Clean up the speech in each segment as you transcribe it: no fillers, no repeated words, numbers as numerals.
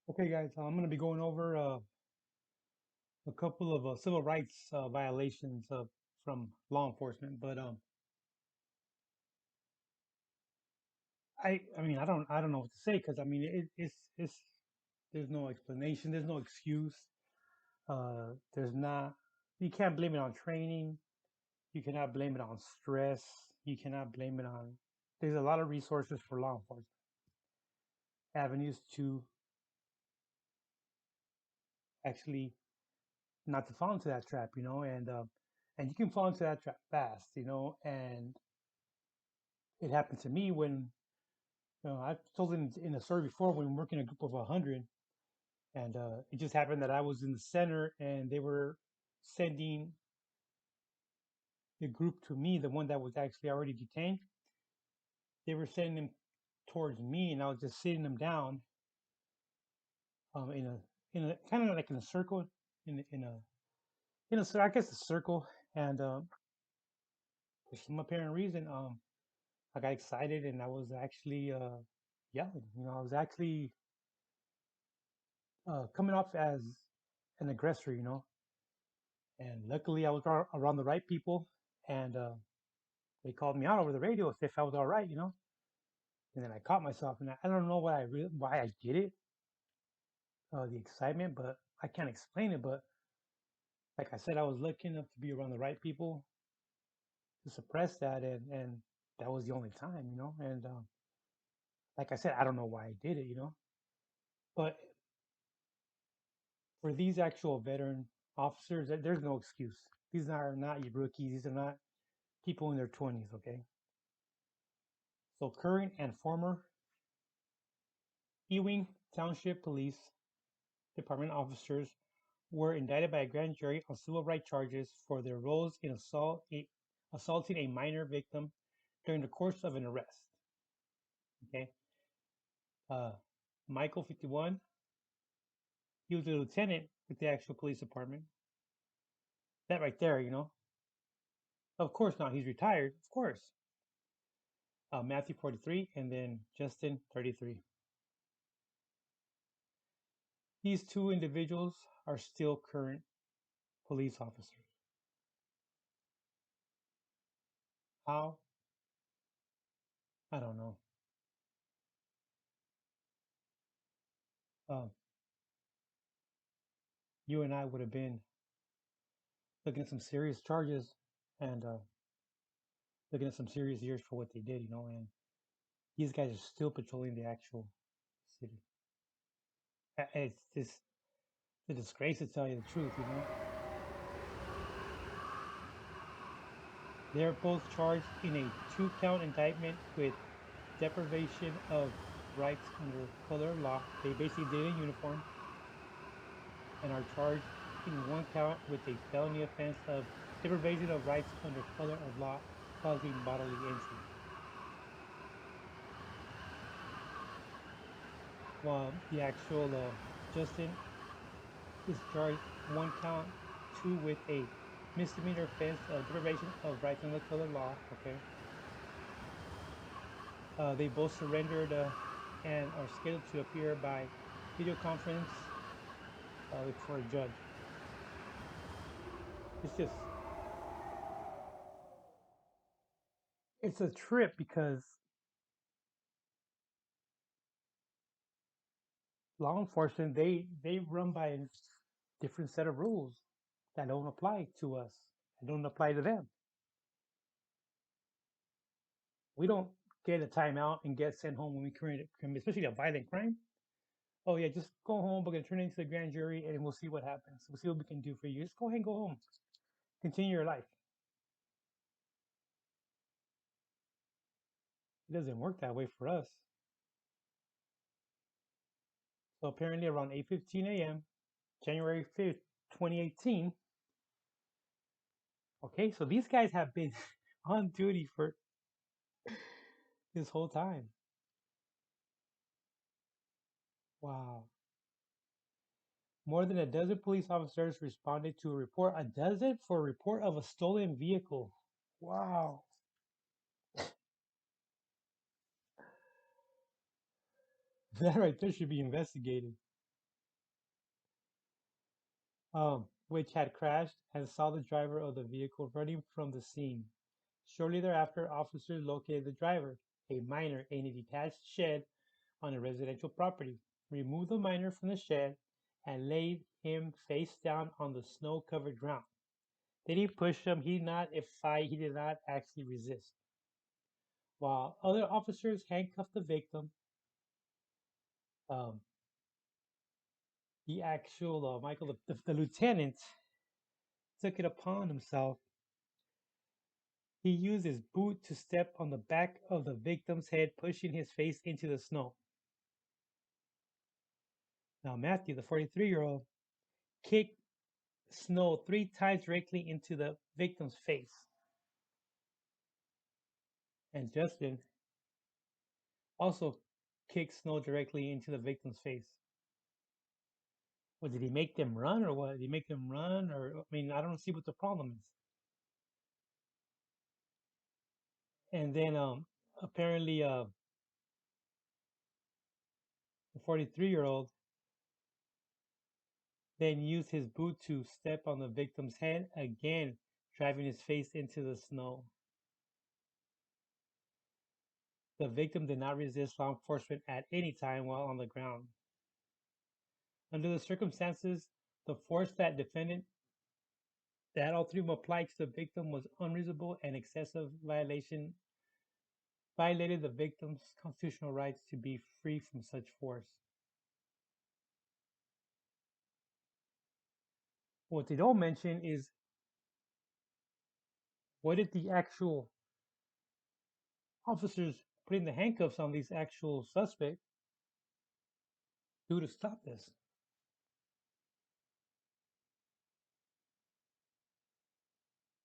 Okay, guys, I'm going to be going over a couple of civil rights violations from law enforcement. But I mean, I don't know what to say because I mean, it's there's no explanation, there's no excuse. There's not. You can't blame it on training. You cannot blame it on stress. You cannot blame it on. There's a lot of resources for law enforcement avenues to actually not to fall into that trap, and you can fall into that trap fast, and it happened to me when I've told in a story before when working in a group of 100, and it just happened that I was in the center and they were sending the group to me, the one that was actually already detained. They were sending them towards me, and I was just sitting them down in a kind of like in a circle, in a I guess a circle, and for some apparent reason, I got excited and I was actually yelling. I was actually coming off as an aggressor, and luckily I was around the right people, and they called me out over the radio if I was all right, And then I caught myself, and I don't know why I did it, the excitement, but I can't explain it. But like I said, I was lucky enough to be around the right people to suppress that, and that was the only time, And like I said, I don't know why I did it, But for these actual veteran officers, there's no excuse. These are not your rookies. These are not people in their 20s, okay? So current and former Ewing Township Police Department officers were indicted by a grand jury on civil rights charges for their roles in assaulting a minor victim during the course of an arrest. Okay, uh, Michael 51, he was a lieutenant with the actual police department. That right there, Of course not. He's retired, of course. Matthew 43, and then Justin 33. These two individuals are still current police officers. How? I don't know. Um, you and I would have been looking at some serious charges and looking at some serious years for what they did, and these guys are still patrolling the actual city. It's just a disgrace to tell you the truth. They're both charged in a two-count indictment with deprivation of rights under color of law. They basically did in uniform and are charged in one count with a felony offense of deprivation of rights under color of law causing bodily injury. While the actual Justin is charged one count two with a misdemeanor offense of deprivation of rights under color of law. Okay. They both surrendered and are scheduled to appear by video conference before a judge. It's just, it's a trip because law enforcement, they run by a different set of rules that don't apply to us and don't apply to them. We don't get a timeout and get sent home when we commit a crime, especially a violent crime. Oh yeah, just go home. We're gonna turn it into the grand jury, and we'll see what happens. We'll see what we can do for you. Just go ahead and go home. Continue your life. It doesn't work that way for us. So apparently, around 8:15 a.m., January 5th, 2018. Okay, so these guys have been on duty for this whole time. Wow. More than a dozen police officers responded to a report. A dozen for a report of a stolen vehicle. Wow. That right there should be investigated. which had crashed, and saw the driver of the vehicle running from the scene. Shortly thereafter, officers located the driver, a miner, in a detached shed on a residential property, removed the miner from the shed, and laid him face down on the snow-covered ground. Did he push him? He did not fight. He did not actually resist. While other officers handcuffed the victim, um, the actual Michael, the lieutenant, took it upon himself. He used his boot to step on the back of the victim's head, pushing his face into the snow. Now, Matthew, the 43-year-old, kicked snow 3 times directly into the victim's face. And Justin also kicked snow directly into the victim's face. Well, did he make them run or what? Did he make them run? Or, I mean, I don't see what the problem is. And then apparently the 43-year-old then used his boot to step on the victim's head, again driving his face into the snow. The victim did not resist law enforcement at any time while on the ground. Under the circumstances, the force that all three of them applied to the victim was unreasonable and excessive violated the victim's constitutional rights to be free from such force. What they don't mention is what did the actual officers putting the handcuffs on these actual suspect do to stop this?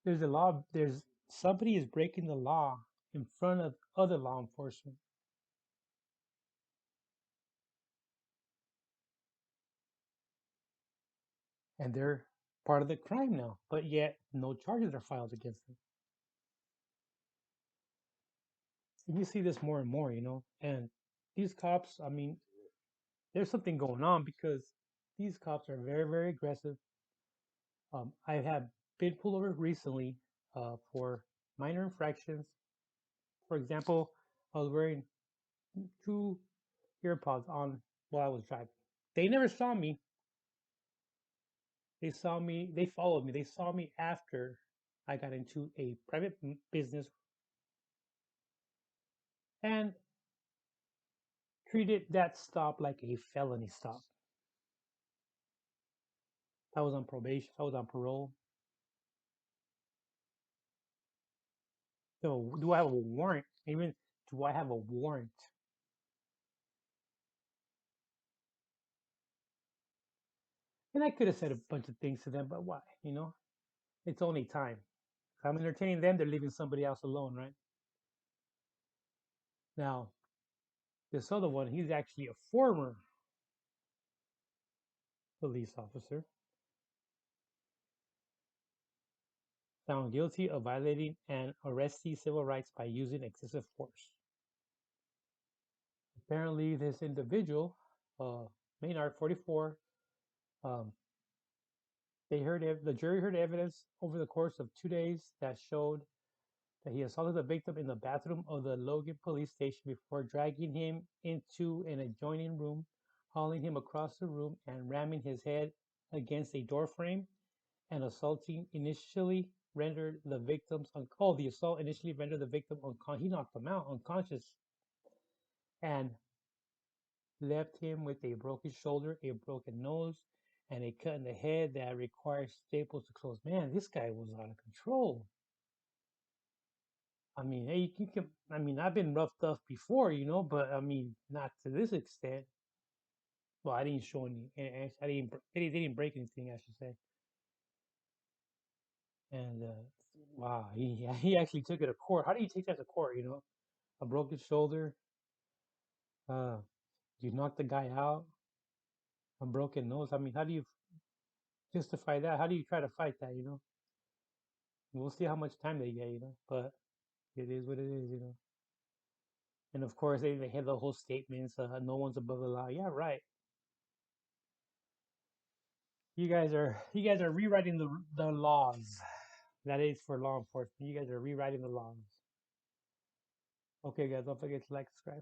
There's a law. There's somebody is breaking the law in front of other law enforcement, and they're part of the crime now. But yet, no charges are filed against them. And you see this more and more, And these cops, I mean, there's something going on because these cops are very, very aggressive. I have been pulled over recently for minor infractions. For example, I was wearing two earpods on while I was driving. They never saw me. They saw me. They followed me. They saw me after I got into a private business and treated that stop like a felony stop. I was on probation. I was on parole. So do I have a warrant? Even do I have a warrant? And I could have said a bunch of things to them, but why? It's only time. If I'm entertaining them, they're leaving somebody else alone, right? Now, this other one, he's actually a former police officer found guilty of violating an arrestee's civil rights by using excessive force. Apparently, this individual, Maynard, 44, um, the jury heard evidence over the course of 2 days that showed that he assaulted the victim in the bathroom of the Logan police station before dragging him into an adjoining room, hauling him across the room, and ramming his head against a door frame. And assaulting initially rendered the victim's the assault initially rendered the victim unconscious. He knocked him out unconscious and left him with a broken shoulder, a broken nose, and a cut in the head that required staples to close. Man, this guy was out of control. I mean, hey, I mean, I've been roughed up before, but I mean, not to this extent. Well, I didn't show any. I didn't. They didn't break anything, I should say. And wow, he actually took it to court. How do you take that to court? A broken shoulder. Uh, you knocked the guy out. A broken nose. I mean, how do you justify that? How do you try to fight that? We'll see how much time they get. But it is what it is. And of course, they have the whole statements. No one's above the law. Yeah, right. you guys are rewriting the laws. That is for law enforcement. You guys are rewriting the laws. Okay, guys, don't forget to like, subscribe.